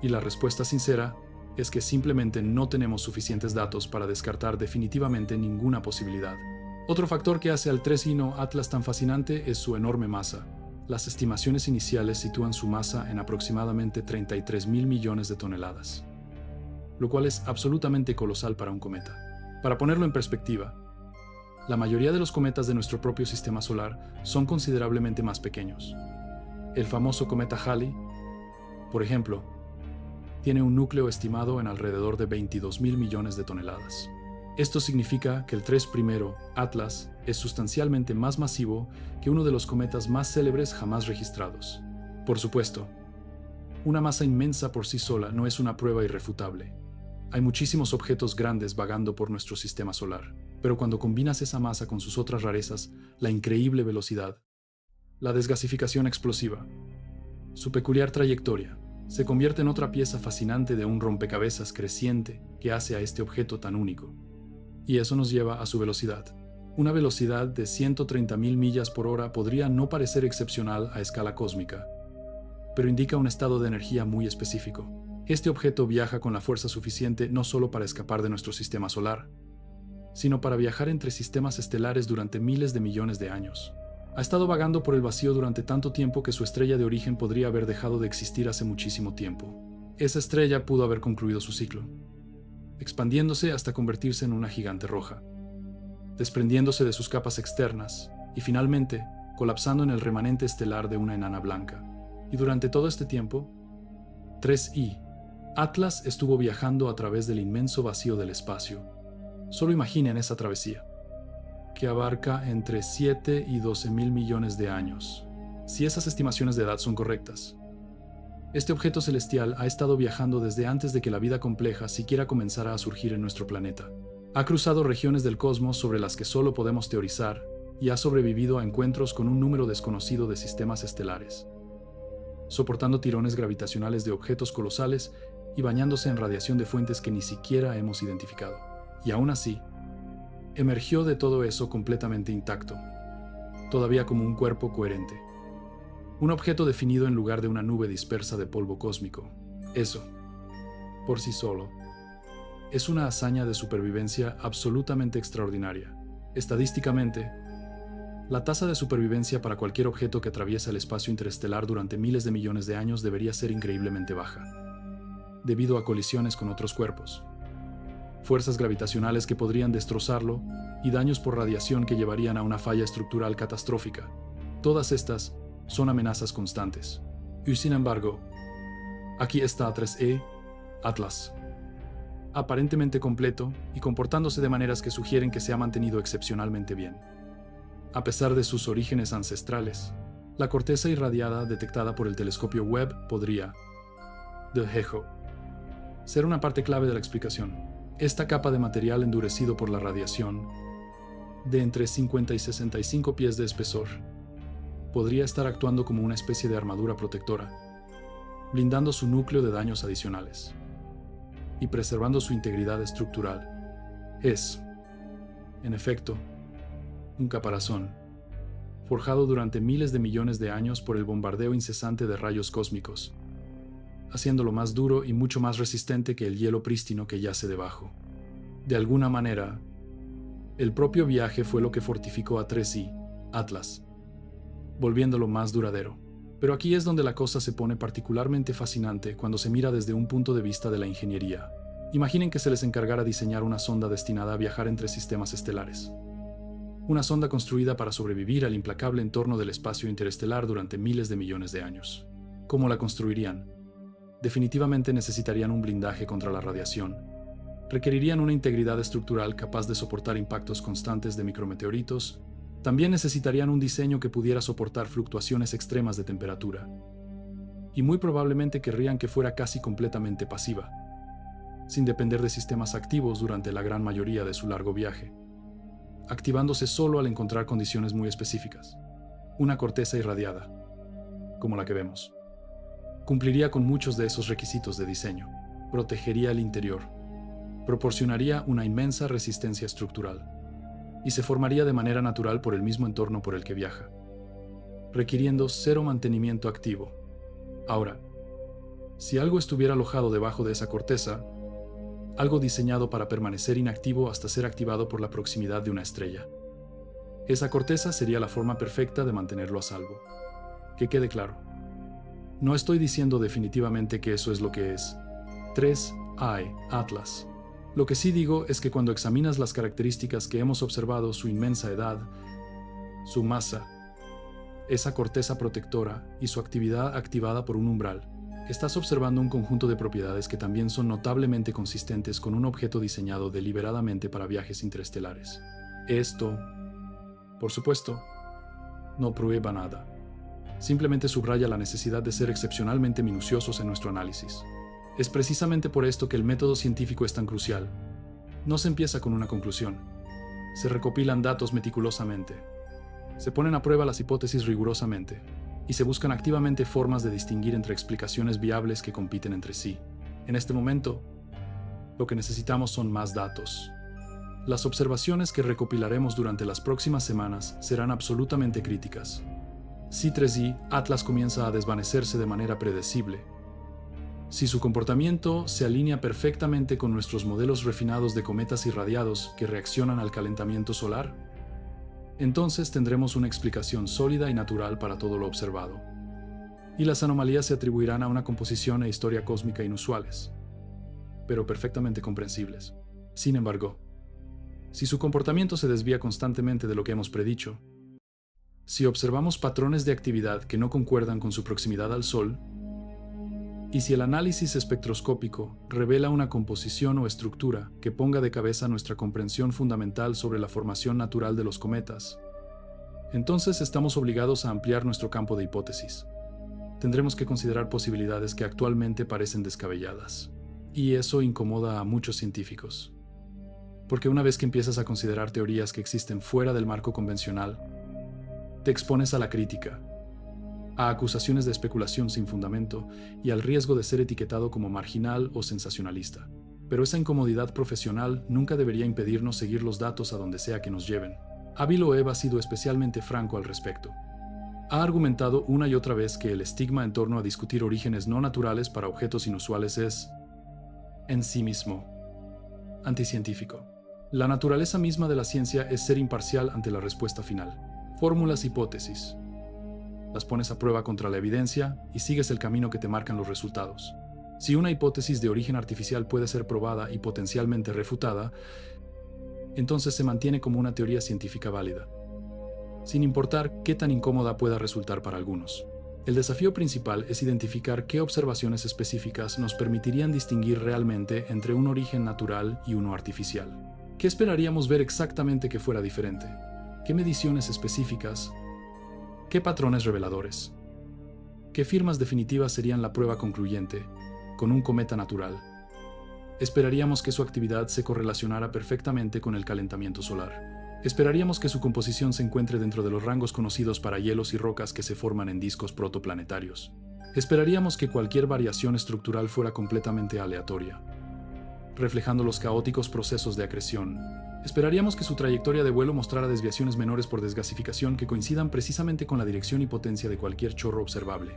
Y la respuesta sincera es que simplemente no tenemos suficientes datos para descartar definitivamente ninguna posibilidad. Otro factor que hace al 3I Atlas tan fascinante es su enorme masa. Las estimaciones iniciales sitúan su masa en aproximadamente 33.000 millones de toneladas, lo cual es absolutamente colosal para un cometa. Para ponerlo en perspectiva, la mayoría de los cometas de nuestro propio sistema solar son considerablemente más pequeños. El famoso cometa Halley, por ejemplo, tiene un núcleo estimado en alrededor de 22.000 millones de toneladas. Esto significa que el 3I Atlas es sustancialmente más masivo que uno de los cometas más célebres jamás registrados. Por supuesto, una masa inmensa por sí sola no es una prueba irrefutable. Hay muchísimos objetos grandes vagando por nuestro sistema solar, pero cuando combinas esa masa con sus otras rarezas, la increíble velocidad, la desgasificación explosiva, su peculiar trayectoria, se convierte en otra pieza fascinante de un rompecabezas creciente que hace a este objeto tan único. Y eso nos lleva a su velocidad. Una velocidad de 130.000 millas por hora podría no parecer excepcional a escala cósmica, pero indica un estado de energía muy específico. Este objeto viaja con la fuerza suficiente no solo para escapar de nuestro sistema solar, sino para viajar entre sistemas estelares durante miles de millones de años. Ha estado vagando por el vacío durante tanto tiempo que su estrella de origen podría haber dejado de existir hace muchísimo tiempo. Esa estrella pudo haber concluido su ciclo, expandiéndose hasta convertirse en una gigante roja, desprendiéndose de sus capas externas y finalmente colapsando en el remanente estelar de una enana blanca. Y durante todo este tiempo, 3I, Atlas estuvo viajando a través del inmenso vacío del espacio. Solo imaginen esa travesía, que abarca entre 7 y 12 mil millones de años, si esas estimaciones de edad son correctas. Este objeto celestial ha estado viajando desde antes de que la vida compleja siquiera comenzara a surgir en nuestro planeta. Ha cruzado regiones del cosmos sobre las que solo podemos teorizar y ha sobrevivido a encuentros con un número desconocido de sistemas estelares, soportando tirones gravitacionales de objetos colosales y bañándose en radiación de fuentes que ni siquiera hemos identificado. Y aún así, emergió de todo eso completamente intacto, todavía como un cuerpo coherente. Un objeto definido en lugar de una nube dispersa de polvo cósmico. Eso, por sí solo, es una hazaña de supervivencia absolutamente extraordinaria. Estadísticamente, la tasa de supervivencia para cualquier objeto que atraviesa el espacio interestelar durante miles de millones de años debería ser increíblemente baja, debido a colisiones con otros cuerpos, fuerzas gravitacionales que podrían destrozarlo y daños por radiación que llevarían a una falla estructural catastrófica. Todas estas son amenazas constantes. Y sin embargo, aquí está 3E, Atlas, aparentemente completo y comportándose de maneras que sugieren que se ha mantenido excepcionalmente bien. A pesar de sus orígenes ancestrales, la corteza irradiada detectada por el telescopio Webb podría, de hecho, ser una parte clave de la explicación. Esta capa de material endurecido por la radiación, de entre 50 y 65 pies de espesor, podría estar actuando como una especie de armadura protectora, blindando su núcleo de daños adicionales y preservando su integridad estructural. Es, en efecto, un caparazón, forjado durante miles de millones de años por el bombardeo incesante de rayos cósmicos, haciéndolo más duro y mucho más resistente que el hielo prístino que yace debajo. De alguna manera, el propio viaje fue lo que fortificó a 3I, Atlas, volviéndolo más duradero. Pero aquí es donde la cosa se pone particularmente fascinante cuando se mira desde un punto de vista de la ingeniería. Imaginen que se les encargara diseñar una sonda destinada a viajar entre sistemas estelares. Una sonda construida para sobrevivir al implacable entorno del espacio interestelar durante miles de millones de años. ¿Cómo la construirían? Definitivamente necesitarían un blindaje contra la radiación. Requerirían una integridad estructural capaz de soportar impactos constantes de micrometeoritos. También necesitarían un diseño que pudiera soportar fluctuaciones extremas de temperatura. Y muy probablemente querrían que fuera casi completamente pasiva, sin depender de sistemas activos durante la gran mayoría de su largo viaje, activándose solo al encontrar condiciones muy específicas. Una corteza irradiada, como la que vemos, cumpliría con muchos de esos requisitos de diseño. Protegería el interior, proporcionaría una inmensa resistencia estructural, y se formaría de manera natural por el mismo entorno por el que viaja, requiriendo cero mantenimiento activo. Ahora, si algo estuviera alojado debajo de esa corteza, algo diseñado para permanecer inactivo hasta ser activado por la proximidad de una estrella, esa corteza sería la forma perfecta de mantenerlo a salvo. Que quede claro, no estoy diciendo definitivamente que eso es lo que es 3I, Atlas. Lo que sí digo es que cuando examinas las características que hemos observado, su inmensa edad, su masa, esa corteza protectora y su actividad activada por un umbral, estás observando un conjunto de propiedades que también son notablemente consistentes con un objeto diseñado deliberadamente para viajes interestelares. Esto, por supuesto, no prueba nada. Simplemente subraya la necesidad de ser excepcionalmente minuciosos en nuestro análisis. Es precisamente por esto que el método científico es tan crucial. No se empieza con una conclusión. Se recopilan datos meticulosamente. Se ponen a prueba las hipótesis rigurosamente. Y se buscan activamente formas de distinguir entre explicaciones viables que compiten entre sí. En este momento, lo que necesitamos son más datos. Las observaciones que recopilaremos durante las próximas semanas serán absolutamente críticas. Si 3I, Atlas comienza a desvanecerse de manera predecible, Si su comportamiento se alinea perfectamente con nuestros modelos refinados de cometas irradiados que reaccionan al calentamiento solar, entonces tendremos una explicación sólida y natural para todo lo observado. Y las anomalías se atribuirán a una composición e historia cósmica inusuales, pero perfectamente comprensibles. Sin embargo, si su comportamiento se desvía constantemente de lo que hemos predicho, si observamos patrones de actividad que no concuerdan con su proximidad al Sol, y si el análisis espectroscópico revela una composición o estructura que ponga de cabeza nuestra comprensión fundamental sobre la formación natural de los cometas, entonces estamos obligados a ampliar nuestro campo de hipótesis. Tendremos que considerar posibilidades que actualmente parecen descabelladas. Y eso incomoda a muchos científicos. Porque una vez que empiezas a considerar teorías que existen fuera del marco convencional, te expones a la crítica, a acusaciones de especulación sin fundamento y al riesgo de ser etiquetado como marginal o sensacionalista. Pero esa incomodidad profesional nunca debería impedirnos seguir los datos a donde sea que nos lleven. Avi Loeb ha sido especialmente franco al respecto. Ha argumentado una y otra vez que el estigma en torno a discutir orígenes no naturales para objetos inusuales es, en sí mismo, anticientífico. La naturaleza misma de la ciencia es ser imparcial ante la respuesta final. Fórmulas, hipótesis. Las pones a prueba contra la evidencia y sigues el camino que te marcan los resultados. Si una hipótesis de origen artificial puede ser probada y potencialmente refutada, entonces se mantiene como una teoría científica válida, sin importar qué tan incómoda pueda resultar para algunos. El desafío principal es identificar qué observaciones específicas nos permitirían distinguir realmente entre un origen natural y uno artificial. ¿Qué esperaríamos ver exactamente que fuera diferente? ¿Qué mediciones específicas? ¿Qué patrones reveladores? ¿Qué firmas definitivas serían la prueba concluyente con un cometa natural? Esperaríamos que su actividad se correlacionara perfectamente con el calentamiento solar. Esperaríamos que su composición se encuentre dentro de los rangos conocidos para hielos y rocas que se forman en discos protoplanetarios. Esperaríamos que cualquier variación estructural fuera completamente aleatoria, reflejando los caóticos procesos de acreción. Esperaríamos que su trayectoria de vuelo mostrara desviaciones menores por desgasificación que coincidan precisamente con la dirección y potencia de cualquier chorro observable.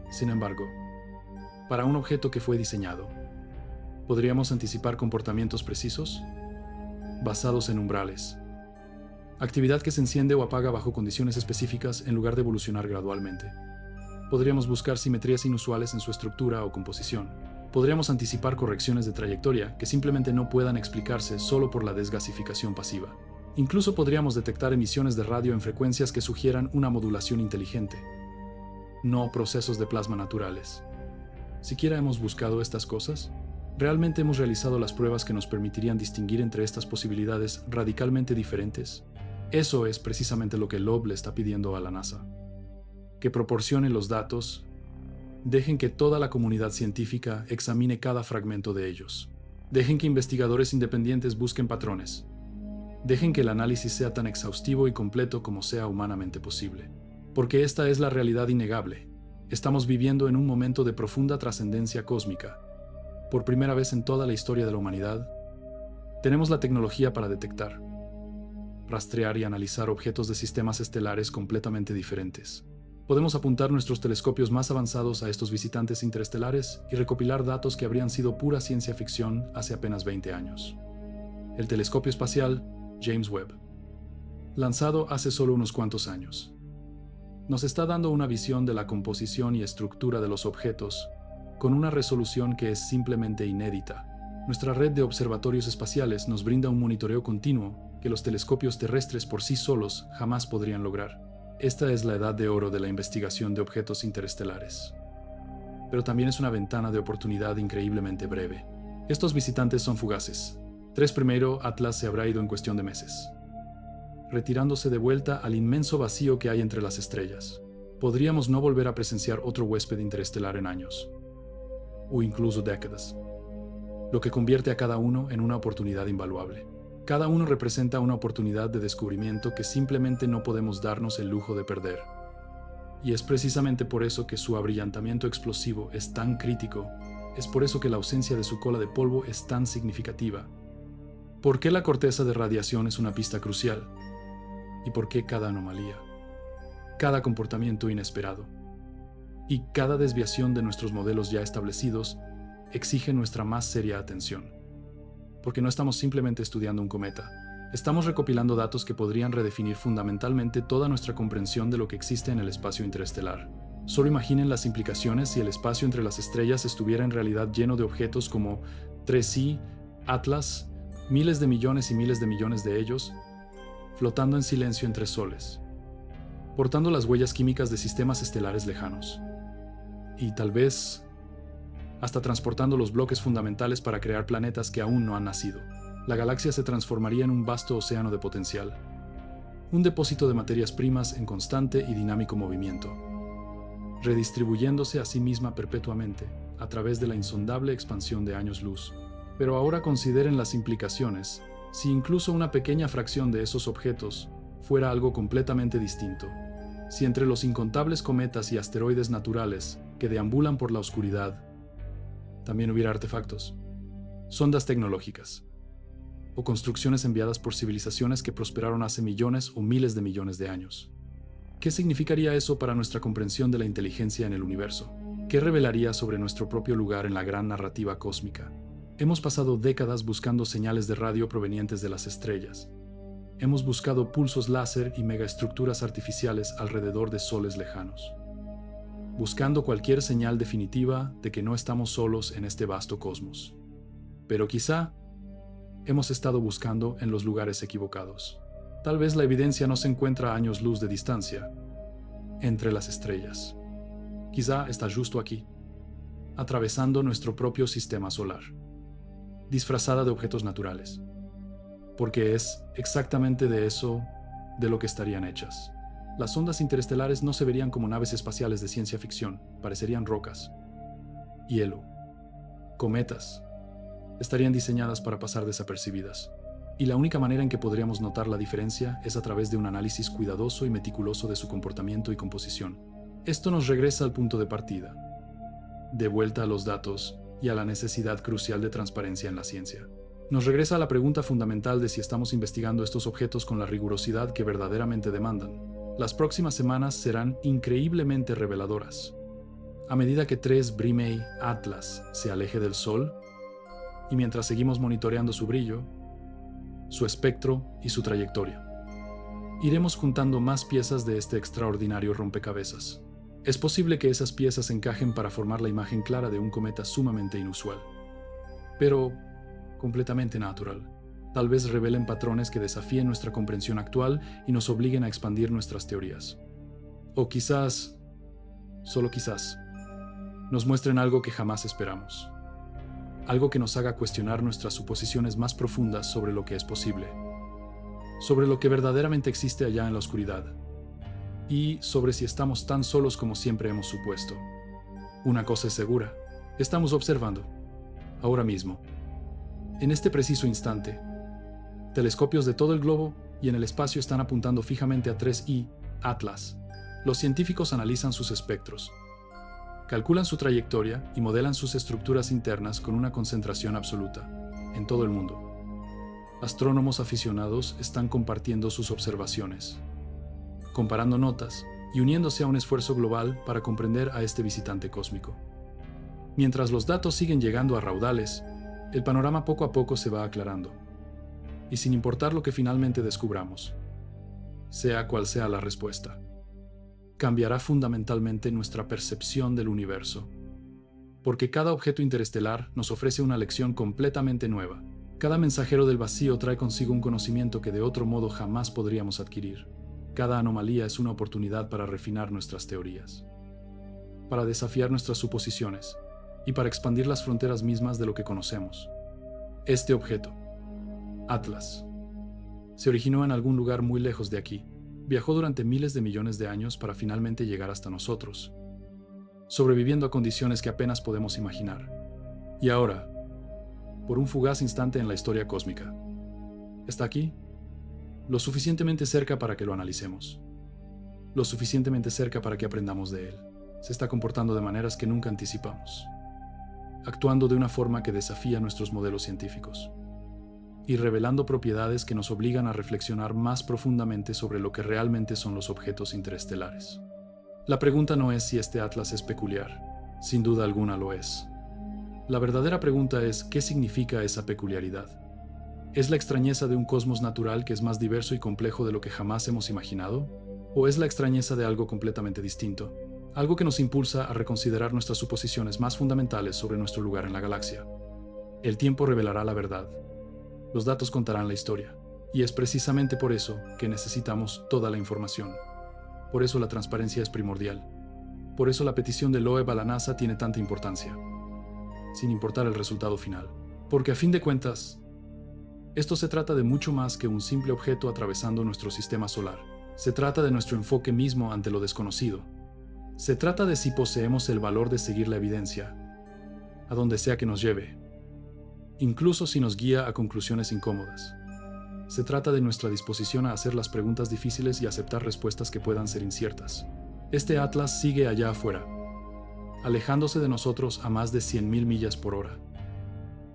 Sin embargo, para un objeto que fue diseñado, ¿podríamos anticipar comportamientos precisos? Basados en umbrales. Actividad que se enciende o apaga bajo condiciones específicas en lugar de evolucionar gradualmente. Podríamos buscar simetrías inusuales en su estructura o composición. Podríamos anticipar correcciones de trayectoria que simplemente no puedan explicarse solo por la desgasificación pasiva. Incluso podríamos detectar emisiones de radio en frecuencias que sugieran una modulación inteligente, no procesos de plasma naturales. ¿Siquiera hemos buscado estas cosas? ¿Realmente hemos realizado las pruebas que nos permitirían distinguir entre estas posibilidades radicalmente diferentes? Eso es precisamente lo que Loeb le está pidiendo a la NASA. Que proporcione los datos, dejen que toda la comunidad científica examine cada fragmento de ellos. Dejen que investigadores independientes busquen patrones. Dejen que el análisis sea tan exhaustivo y completo como sea humanamente posible. Porque esta es la realidad innegable. Estamos viviendo en un momento de profunda trascendencia cósmica. Por primera vez en toda la historia de la humanidad, tenemos la tecnología para detectar, rastrear y analizar objetos de sistemas estelares completamente diferentes. Podemos apuntar nuestros telescopios más avanzados a estos visitantes interestelares y recopilar datos que habrían sido pura ciencia ficción hace apenas 20 años. El telescopio espacial James Webb, lanzado hace solo unos cuantos años, nos está dando una visión de la composición y estructura de los objetos con una resolución que es simplemente inédita. Nuestra red de observatorios espaciales nos brinda un monitoreo continuo que los telescopios terrestres por sí solos jamás podrían lograr. Esta es la edad de oro de la investigación de objetos interestelares. Pero también es una ventana de oportunidad increíblemente breve. Estos visitantes son fugaces. 3 primero, Atlas se habrá ido en cuestión de meses, retirándose de vuelta al inmenso vacío que hay entre las estrellas. Podríamos no volver a presenciar otro huésped interestelar en años, o incluso décadas, lo que convierte a cada uno en una oportunidad invaluable. Cada uno representa una oportunidad de descubrimiento que simplemente no podemos darnos el lujo de perder. Y es precisamente por eso que su abrillantamiento explosivo es tan crítico, es por eso que la ausencia de su cola de polvo es tan significativa. ¿Por qué la corteza de radiación es una pista crucial? ¿Y por qué cada anomalía, cada comportamiento inesperado y cada desviación de nuestros modelos ya establecidos exige nuestra más seria atención. Porque no estamos simplemente estudiando un cometa. Estamos recopilando datos que podrían redefinir fundamentalmente toda nuestra comprensión de lo que existe en el espacio interestelar. Solo imaginen las implicaciones si el espacio entre las estrellas estuviera en realidad lleno de objetos como 3i, Atlas, miles de millones y miles de millones de ellos, flotando en silencio entre soles, portando las huellas químicas de sistemas estelares lejanos. Y tal vez hasta transportando los bloques fundamentales para crear planetas que aún no han nacido. La galaxia se transformaría en un vasto océano de potencial, un depósito de materias primas en constante y dinámico movimiento, redistribuyéndose a sí misma perpetuamente a través de la insondable expansión de años luz. Pero ahora consideren las implicaciones si incluso una pequeña fracción de esos objetos fuera algo completamente distinto. Si entre los incontables cometas y asteroides naturales que deambulan por la oscuridad también hubiera artefactos, sondas tecnológicas o construcciones enviadas por civilizaciones que prosperaron hace millones o miles de millones de años. ¿Qué significaría eso para nuestra comprensión de la inteligencia en el universo? ¿Qué revelaría sobre nuestro propio lugar en la gran narrativa cósmica? Hemos pasado décadas buscando señales de radio provenientes de las estrellas. Hemos buscado pulsos láser y megaestructuras artificiales alrededor de soles lejanos, buscando cualquier señal definitiva de que no estamos solos en este vasto cosmos. Pero quizá hemos estado buscando en los lugares equivocados. Tal vez la evidencia no se encuentra a años luz de distancia, entre las estrellas. Quizá está justo aquí, atravesando nuestro propio sistema solar, disfrazada de objetos naturales, porque es exactamente de eso de lo que estarían hechas. Las ondas interestelares no se verían como naves espaciales de ciencia ficción, parecerían rocas, hielo, cometas. Estarían diseñadas para pasar desapercibidas. Y la única manera en que podríamos notar la diferencia es a través de un análisis cuidadoso y meticuloso de su comportamiento y composición. Esto nos regresa al punto de partida, de vuelta a los datos y a la necesidad crucial de transparencia en la ciencia. Nos regresa a la pregunta fundamental de si estamos investigando estos objetos con la rigurosidad que verdaderamente demandan. Las próximas semanas serán increíblemente reveladoras. A medida que 3 Brimei Atlas se aleje del Sol, y mientras seguimos monitoreando su brillo, su espectro y su trayectoria, iremos juntando más piezas de este extraordinario rompecabezas. Es posible que esas piezas encajen para formar la imagen clara de un cometa sumamente inusual, pero completamente natural. Tal vez revelen patrones que desafíen nuestra comprensión actual y nos obliguen a expandir nuestras teorías. O quizás, solo quizás, nos muestren algo que jamás esperamos. Algo que nos haga cuestionar nuestras suposiciones más profundas sobre lo que es posible, sobre lo que verdaderamente existe allá en la oscuridad, y sobre si estamos tan solos como siempre hemos supuesto. Una cosa es segura, estamos observando, ahora mismo, en este preciso instante, telescopios de todo el globo y en el espacio están apuntando fijamente a 3i, Atlas. Los científicos analizan sus espectros, calculan su trayectoria y modelan sus estructuras internas con una concentración absoluta, en todo el mundo. Astrónomos aficionados están compartiendo sus observaciones, comparando notas y uniéndose a un esfuerzo global para comprender a este visitante cósmico. Mientras los datos siguen llegando a raudales, el panorama poco a poco se va aclarando. Y sin importar lo que finalmente descubramos, sea cual sea la respuesta, cambiará fundamentalmente nuestra percepción del universo. Porque cada objeto interestelar nos ofrece una lección completamente nueva. Cada mensajero del vacío trae consigo un conocimiento que de otro modo jamás podríamos adquirir. Cada anomalía es una oportunidad para refinar nuestras teorías, para desafiar nuestras suposiciones y para expandir las fronteras mismas de lo que conocemos. Este objeto, Atlas, se originó en algún lugar muy lejos de aquí. Viajó durante miles de millones de años para finalmente llegar hasta nosotros, sobreviviendo a condiciones que apenas podemos imaginar. Y ahora, por un fugaz instante en la historia cósmica, está aquí, lo suficientemente cerca para que lo analicemos, lo suficientemente cerca para que aprendamos de él. Se está comportando de maneras que nunca anticipamos, actuando de una forma que desafía nuestros modelos científicos, y revelando propiedades que nos obligan a reflexionar más profundamente sobre lo que realmente son los objetos interestelares. La pregunta no es si este atlas es peculiar, sin duda alguna lo es. La verdadera pregunta es, ¿qué significa esa peculiaridad? ¿Es la extrañeza de un cosmos natural que es más diverso y complejo de lo que jamás hemos imaginado? ¿O es la extrañeza de algo completamente distinto? Algo que nos impulsa a reconsiderar nuestras suposiciones más fundamentales sobre nuestro lugar en la galaxia. El tiempo revelará la verdad. Los datos contarán la historia. Y es precisamente por eso que necesitamos toda la información. Por eso la transparencia es primordial. Por eso la petición de Loeb a la NASA tiene tanta importancia, sin importar el resultado final. Porque a fin de cuentas, esto se trata de mucho más que un simple objeto atravesando nuestro sistema solar. Se trata de nuestro enfoque mismo ante lo desconocido. Se trata de si poseemos el valor de seguir la evidencia, a donde sea que nos lleve, incluso si nos guía a conclusiones incómodas. Se trata de nuestra disposición a hacer las preguntas difíciles y aceptar respuestas que puedan ser inciertas. Este Atlas sigue allá afuera, alejándose de nosotros a más de 100.000 millas por hora,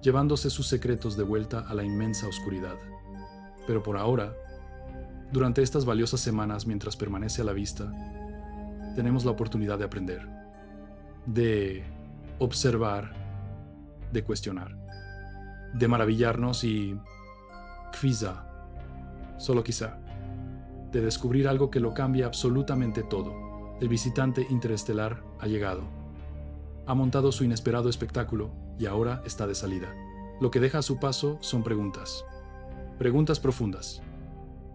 llevándose sus secretos de vuelta a la inmensa oscuridad. Pero por ahora, durante estas valiosas semanas mientras permanece a la vista, tenemos la oportunidad de aprender, de observar, de cuestionar, de maravillarnos y, quizá, solo quizá, de descubrir algo que lo cambia absolutamente todo. El visitante interestelar ha llegado. Ha montado su inesperado espectáculo y ahora está de salida. Lo que deja a su paso son preguntas. Preguntas profundas.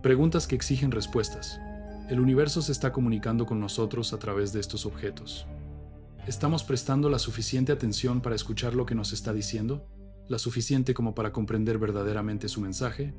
Preguntas que exigen respuestas. El universo se está comunicando con nosotros a través de estos objetos. ¿Estamos prestando la suficiente atención para escuchar lo que nos está diciendo? ¿La suficiente como para comprender verdaderamente su mensaje?